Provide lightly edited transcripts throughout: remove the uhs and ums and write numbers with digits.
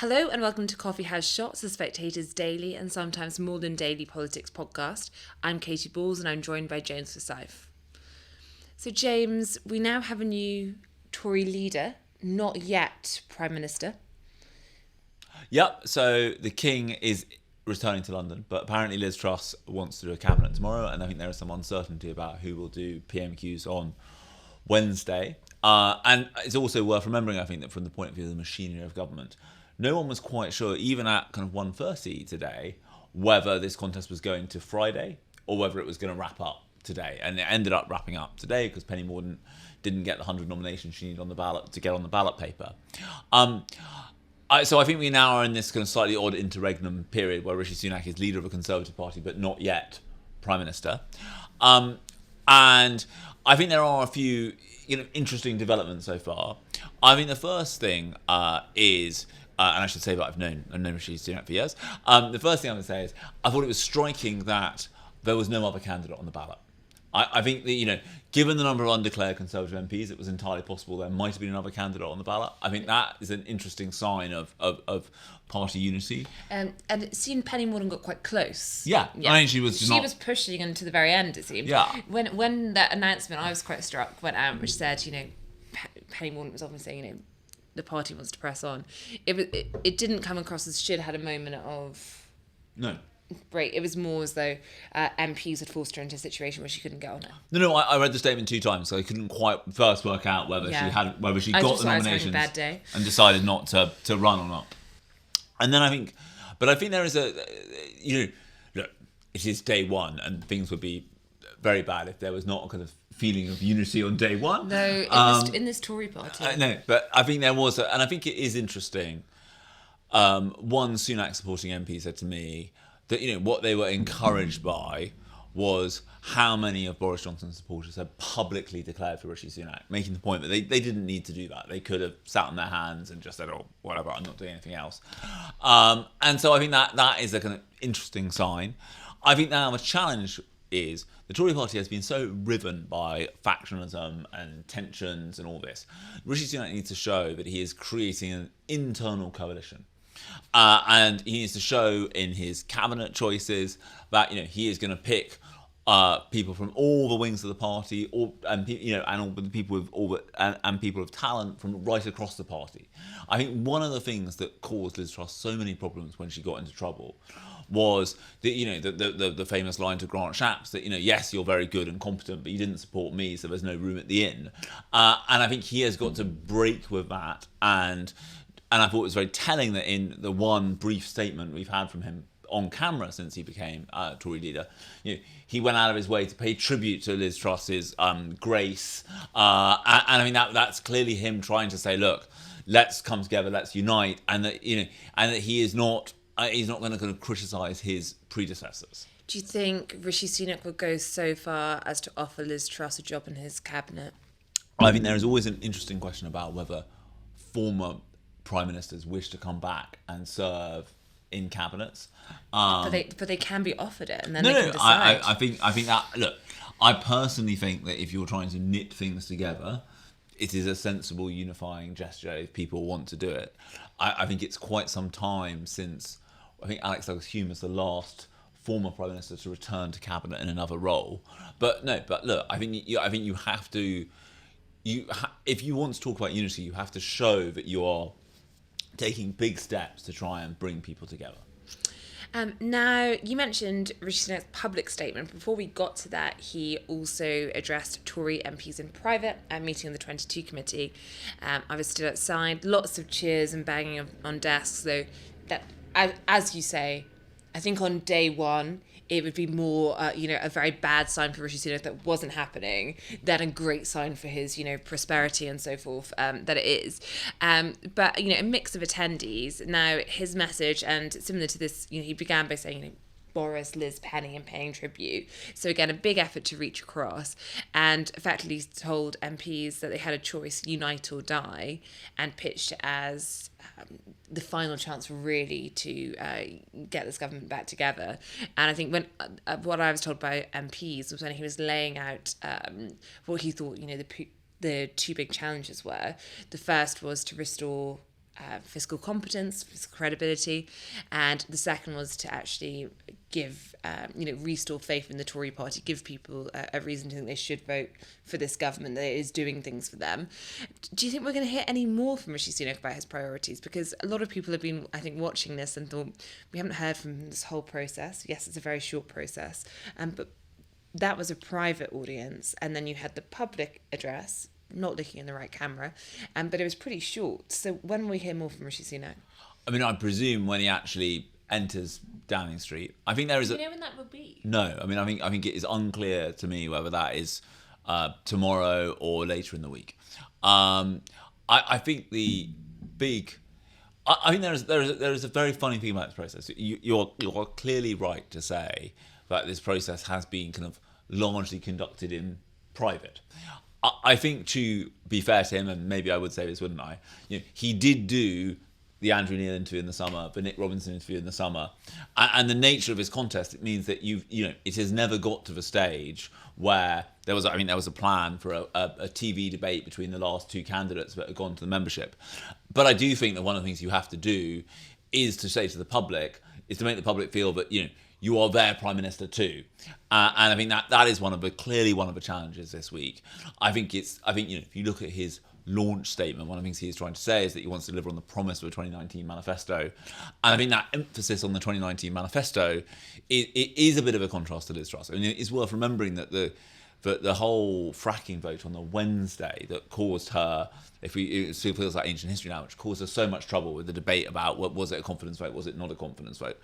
Hello and welcome to Coffee House Shots, the Spectator's daily and sometimes more than daily politics podcast. I'm Katy and I'm joined by James Forsyth. So James, we now have a new Tory leader, not yet Prime Minister. Yep, so the King is returning to London, but apparently Liz Truss wants to do a cabinet tomorrow, and I think there is some uncertainty about who will do PMQs on Wednesday. And it's also worth remembering, I think, that from the point of view of the machinery of government, no one was quite sure, even at kind of 1:30 today, whether this contest was going to Friday or whether it was going to wrap up today. And it ended up wrapping up today because Penny Mordaunt didn't get the 100 nominations she needed on the ballot to get on the ballot paper. So I think we now are in this kind of slightly odd interregnum period where Rishi Sunak is leader of a Conservative Party but not yet Prime Minister. And I think there are a few interesting developments so far. I mean, the first thing is... and I should say that I've known Rishi Sunak for years. The first thing I'm going to say is I thought it was striking that there was no other candidate on the ballot. I think that, given the number of undeclared Conservative MPs, it was entirely possible there might have been another candidate on the ballot. I think that is an interesting sign of party unity. And it seemed Penny Mordaunt got quite close. Yeah. I mean, she was pushing until the very end, it seemed. Yeah. When that announcement, I was quite struck, went out, which said, Penny Mordaunt was often saying, the party wants to press on. It didn't come across as she'd had a moment of... No. Right, it was more as though MPs had forced her into a situation where she couldn't get on it. No, I read the statement 2 times, so I couldn't quite first work out whether she got the nominations bad day. and decided not to run or not. And then I think there is look, it is day one, and things would be very bad if there was not a kind of feeling of unity on day one. No, in this Tory party. No, but I think there was, and I think it is interesting. One Sunak supporting MP said to me that what they were encouraged by was how many of Boris Johnson's supporters had publicly declared for Rishi Sunak, making the point that they didn't need to do that. They could have sat on their hands and just said, oh, whatever, I'm not doing anything else. And so I think that is a kind of interesting sign. I think now the challenge is the Tory party has been so riven by factionalism and tensions and all this. Rishi Sunak needs to show that he is creating an internal coalition. And he needs to show in his cabinet choices that he is going to pick people from all the wings of the party, and all the people with people of talent from right across the party. I think one of the things that caused Liz Truss so many problems when she got into trouble was the famous line to Grant Shapps that yes, you're very good and competent, but you didn't support me, so there's no room at the inn. And I think he has got to break with that. And I thought it was very telling that in the one brief statement we've had from him on camera since he became Tory leader, he went out of his way to pay tribute to Liz Truss's grace, and I mean that's clearly him trying to say, look, let's come together, let's unite, and that he is not he's not going to kind of criticise his predecessors. Do you think Rishi Sunak will go so far as to offer Liz Truss a job in his cabinet? I think there is always an interesting question about whether former prime ministers wish to come back and serve in cabinets, but they can be offered it, and then they can decide. I think that, look, I personally think that if you're trying to knit things together, it is a sensible unifying gesture if people want to do it. I think it's quite some time since I think Alex Douglas-Home was the last former prime minister to return to cabinet in another role. But look, I think you have to. If you want to talk about unity, you have to show that you are taking big steps to try and bring people together. Now, you mentioned Rishi Sunak's public statement. Before we got to that, he also addressed Tory MPs in private at a meeting of the 22 committee. I was stood outside, lots of cheers and banging on desks. So that, as you say, I think on day one, it would be more, a very bad sign for Rishi Sunak that wasn't happening than a great sign for his, prosperity and so forth, that it is. But, a mix of attendees. Now, his message, and similar to this, he began by saying, Boris, Liz, Penny, and paying tribute. So again, a big effort to reach across, and effectively told MPs that they had a choice, unite or die, and pitched it as the final chance really to get this government back together. And I think when what I was told by MPs was when he was laying out what he thought, the two big challenges were. The first was to restore fiscal competence, fiscal credibility, and the second was to actually give, restore faith in the Tory party, give people a reason to think they should vote for this government that is doing things for them. Do you think we're going to hear any more from Rishi Sunak about his priorities? Because a lot of people have been, I think, watching this and thought, we haven't heard from this whole process. Yes, it's a very short process, but that was a private audience, and then you had the public address, not looking in the right camera, but it was pretty short. So when will we hear more from Rishi Sunak? I mean, I presume when he actually enters Downing Street. I think there is. Do you know when that will be? No, I mean, I think it is unclear to me whether that is tomorrow or later in the week. I think the big. I think there is a very funny thing about this process. You're clearly right to say that this process has been kind of largely conducted in private. I think, to be fair to him, and maybe I would say this, wouldn't I? He did do the Andrew Neil interview in the summer, the Nick Robinson interview in the summer, and the nature of his contest, it means that it has never got to the stage where there was a plan for a TV debate between the last two candidates that had gone to the membership. But I do think that one of the things you have to do is to say to the public, is to make the public feel that you are their prime minister too, and I think that is clearly one of the challenges this week. I think if you look at his launch statement, one of the things he is trying to say is that he wants to deliver on the promise of a 2019 manifesto, and I think that emphasis on the 2019 manifesto is a bit of a contrast to Liz Truss. I mean, it's worth remembering that the whole fracking vote on the Wednesday that caused her, it still feels like ancient history now, which caused her so much trouble with the debate about was it a confidence vote, was it not a confidence vote.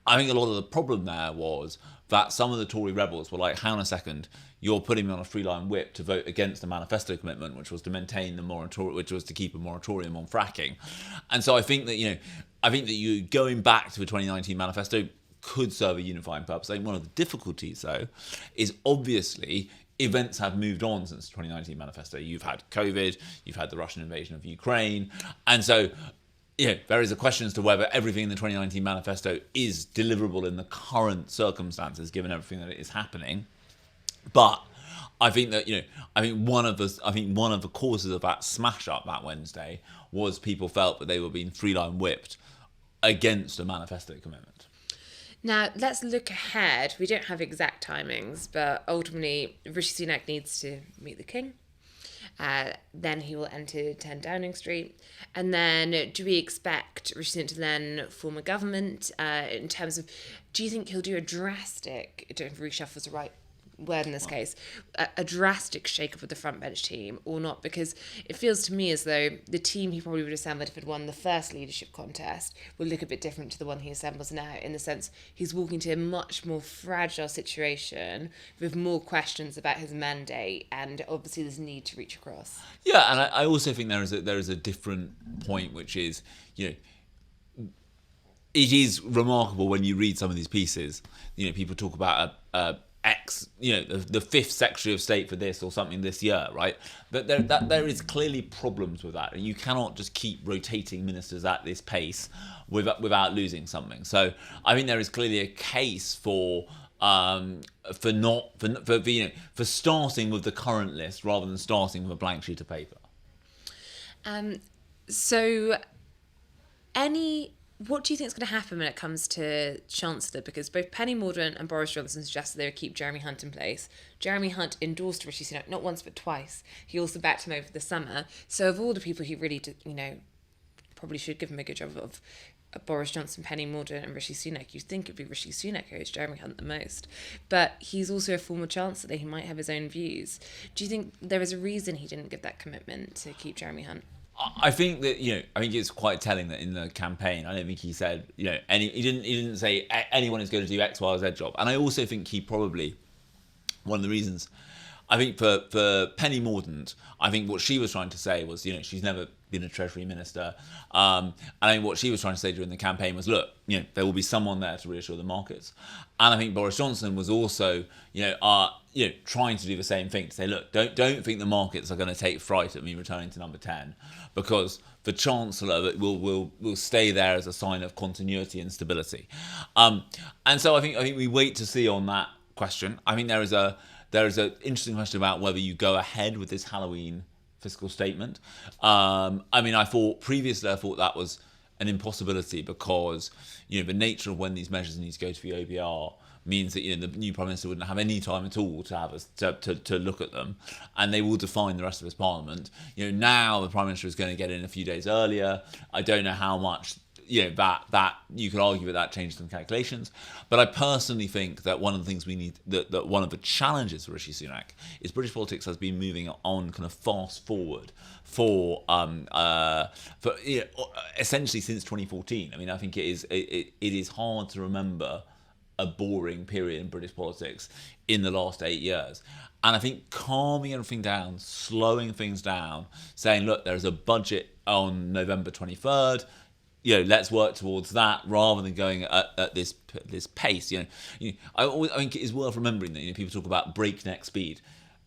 I think a lot of the problem there was that some of the Tory rebels were like, hang on a second, you're putting me on a three-line whip to vote against the manifesto commitment, which was to maintain the moratorium, which was to keep a moratorium on fracking. And so I think that you going back to the 2019 manifesto could serve a unifying purpose. I think one of the difficulties, though, is obviously events have moved on since the 2019 manifesto. You've had COVID, you've had the Russian invasion of Ukraine, and so there is a question as to whether everything in the 2019 manifesto is deliverable in the current circumstances, given everything that is happening. But I think that one of the causes of that smash up that Wednesday was people felt that they were being three-line whipped against a manifesto commitment. Now, let's look ahead. We don't have exact timings, but ultimately, Rishi Sunak needs to meet the King. Then he will enter 10 Downing Street. And then do we expect Rishi Sunak to then form a government in terms of, do you think he'll do a drastic, I don't know if reshuffle is the right word in this case, a drastic shake-up of the front bench team or not? Because it feels to me as though the team he probably would have assembled if he'd won the first leadership contest will look a bit different to the one he assembles now, in the sense he's walking to a much more fragile situation with more questions about his mandate, and obviously there's a need to reach across. Yeah, and I also think there is a different point, which is, it is remarkable when you read some of these pieces. People talk about the fifth Secretary of State for this or something this year, right? But there is clearly problems with that, and you cannot just keep rotating ministers at this pace without losing something. So I think there is clearly a case for starting with the current list rather than starting with a blank sheet of paper. What do you think is going to happen when it comes to Chancellor? Because both Penny Mordaunt and Boris Johnson suggested they would keep Jeremy Hunt in place. Jeremy Hunt endorsed Rishi Sunak not once but twice. He also backed him over the summer. So of all the people who really, probably should give him a good job of Boris Johnson, Penny Mordaunt and Rishi Sunak, you'd think it'd be Rishi Sunak who owes Jeremy Hunt the most. But he's also a former Chancellor. He might have his own views. Do you think there is a reason he didn't give that commitment to keep Jeremy Hunt? I think that I think it's quite telling that in the campaign, I don't think he said he didn't say anyone is going to do X, Y, or Z job. And I also think he probably, one of the reasons, I think for Penny Mordaunt, I think what she was trying to say was she's never been a Treasury Minister, and I think what she was trying to say during the campaign was, look, there will be someone there to reassure the markets. And I think Boris Johnson was also trying to do the same thing, to say, look, don't think the markets are going to take fright at me returning to number 10, because the Chancellor will stay there as a sign of continuity and stability. And so I think we wait to see on that question. I think there is an interesting question about whether you go ahead with this Halloween fiscal statement. I thought previously that was an impossibility because the nature of when these measures need to go to the OBR means that the new Prime Minister wouldn't have any time at all to have to look at them, and they will define the rest of his Parliament. Now the Prime Minister is going to get in a few days earlier. I don't know how much that you could argue that changes some calculations, but I personally think that one of the things we need, that one of the challenges for Rishi Sunak is British politics has been moving on kind of fast forward for essentially since 2014. I think it is hard to remember a boring period in British politics in the last 8 years. And I think calming everything down, slowing things down, saying, look, there's a budget on November 23rd, let's work towards that rather than going at this pace. I think it is worth remembering that people talk about breakneck speed.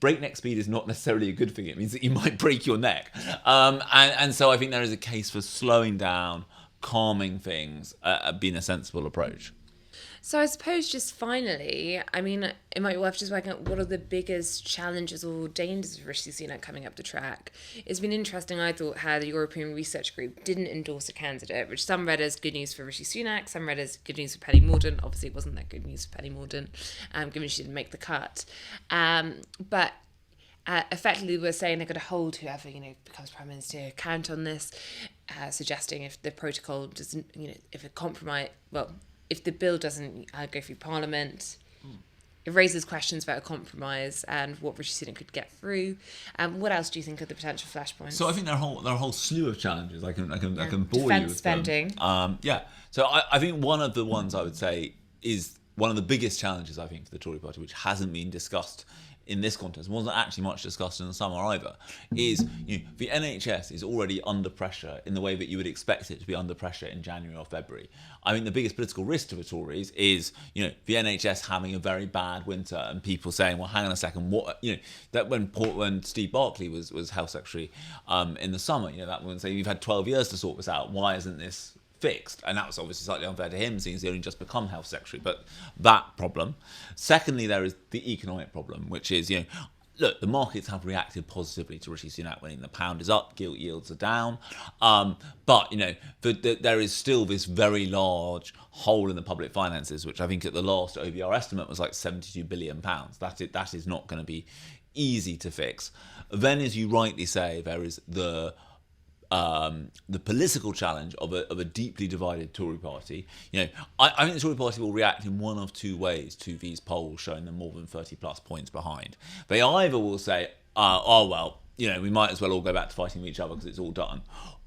Breakneck speed is not necessarily a good thing. It means that you might break your neck. And so I think there is a case for slowing down, calming things, being a sensible approach. So I suppose just finally, it might be worth just working out what are the biggest challenges or dangers of Rishi Sunak coming up the track. It's been interesting, I thought, how the European Research Group didn't endorse a candidate, which some read as good news for Rishi Sunak, some read as good news for Penny Mordaunt. Obviously, it wasn't that good news for Penny Mordaunt, given she didn't make the cut. But effectively, we're saying they're going to hold whoever becomes Prime Minister account on this, suggesting if the protocol doesn't, if a compromise, if the bill doesn't go through Parliament, it raises questions about a compromise and what Rishi Sunak could get through. What else do you think are the potential flashpoints? So I think there are a whole slew of challenges. I can bore Defence you with spending. them. So I think one of the ones I would say is one of the biggest challenges I think for the Tory party, which hasn't been discussed in this context, wasn't actually much discussed in the summer either, is the NHS is already under pressure in the way that you would expect it to be under pressure in January or February. I mean, the biggest political risk to the Tories is the NHS having a very bad winter and people saying, well, hang on a second, what that when Steve Barclay was Health Secretary in the summer, that woman saying, you've had 12 years to sort this out, why isn't this fixed? And that was obviously slightly unfair to him, since he only just become Health Secretary. But that problem. Secondly, there is the economic problem, which is, look, the markets have reacted positively to Rishi Sunak winning. The pound is up, gilt yields are down. But there is still this very large hole in the public finances, which I think at the last OBR estimate was like £72 billion. That is not going to be easy to fix. Then, as you rightly say, there is the political challenge of a deeply divided Tory party. I think the Tory party will react in one of two ways to these polls showing them more than 30 plus points behind. They either will say, we might as well all go back to fighting with each other because it's all done.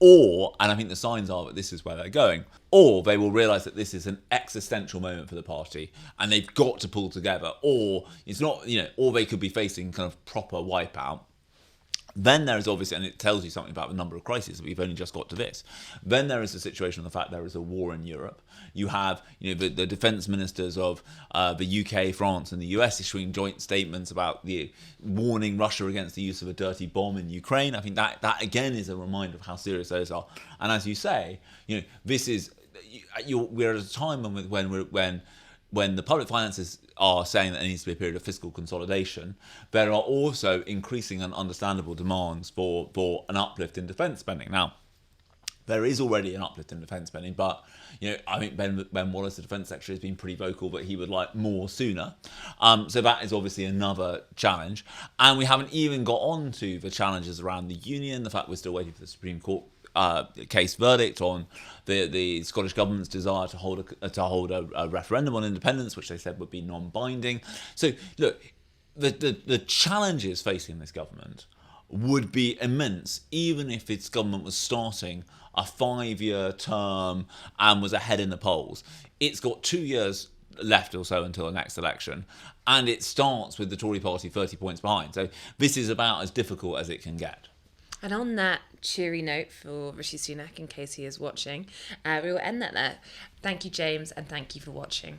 Or, and I think the signs are that this is where they're going, or they will realise that this is an existential moment for the party and they've got to pull together, or it's not, or they could be facing kind of proper wipeout. Then there is obviously, and it tells you something about the number of crises, we've only just got to this. Then there is the situation of the fact there is a war in Europe. You have, the defence ministers of the UK, France and the US issuing joint statements about warning Russia against the use of a dirty bomb in Ukraine. I think that again is a reminder of how serious those are. And as you say, this is, we're at a time when the public finances are saying that there needs to be a period of fiscal consolidation, there are also increasing and understandable demands for an uplift in defence spending. Now, there is already an uplift in defence spending, but I think Ben Wallace, the Defence Secretary, has been pretty vocal that he would like more sooner. So that is obviously another challenge. And we haven't even got on to the challenges around the union, the fact we're still waiting for the Supreme Court case verdict on the Scottish Government's desire to hold a referendum on independence, which they said would be non-binding. So look, the challenges facing this government would be immense, even if its government was starting a 5-year term and was ahead in the polls. It's got 2 years left or so until the next election, and it starts with the Tory party 30 points behind. So this is about as difficult as it can get. And on that cheery note for Rishi Sunak, in case he is watching, we will end that there. Thank you, James, and thank you for watching.